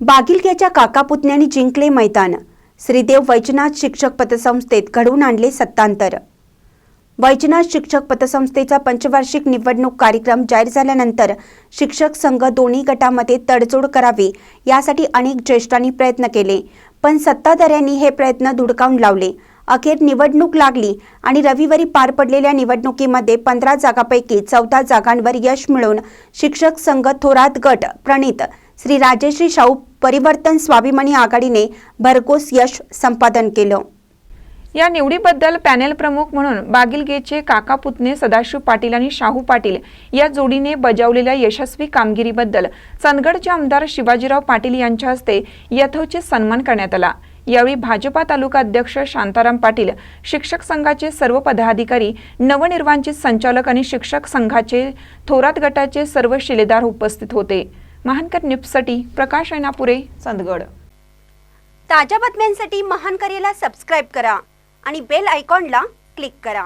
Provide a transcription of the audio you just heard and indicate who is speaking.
Speaker 1: बागिलग्याच्या काकापुतण्यांनी जिंकले मैदान। श्रीदेव वैजनाथ शिक्षक पतसंस्थेत घडवून आणले सत्तांतर। वैजनाथ शिक्षक पतसंस्थेचा पंचवार्षिक निवडणूक कार्यक्रम जाहीर झाल्यानंतर शिक्षक संघ दोन्ही गटामध्ये तडजोड करावी यासाठी अनेक ज्येष्ठांनी प्रयत्न केले, पण सत्ताधाऱ्यांनी हे प्रयत्न धुडकावून लावले। अखेर निवडणूक लागली आणि रविवारी पार पडलेल्या निवडणुकीमध्ये 15 जागांपैकी 14 जागांवर यश मिळवून शिक्षक संघ थोरात गट प्रणित श्री राजश्री शाहू परिवर्तन स्वाभिमानी आघाडीने भरघोस यश संपादन केलं।
Speaker 2: या निवडीबद्दल पॅनेल प्रमुख म्हणून बागिलगेचे काका पुतणे सदाशिव पाटील आणि शाहू पाटील या जोडीने बजावलेल्या यशस्वी कामगिरीबद्दल चंदगडचे आमदार शिवाजीराव पाटील यांच्या हस्ते यथोचित सन्मान करण्यात आला। यावेळी भाजपा तालुका अध्यक्ष शांताराम पाटील, शिक्षक संघाचे सर्व पदाधिकारी, नवनिर्वाचित संचालक आणि शिक्षक संघाचे थोरात गटाचे सर्व शिलेदार उपस्थित होते। महानकर न्यूजसाठी प्रकाश ऐनापुरे, चंदगड।
Speaker 1: ताज्या बातम्यांसाठी महानकरेला सबस्क्राइब करा आणि बेल आयकॉनला क्लिक करा।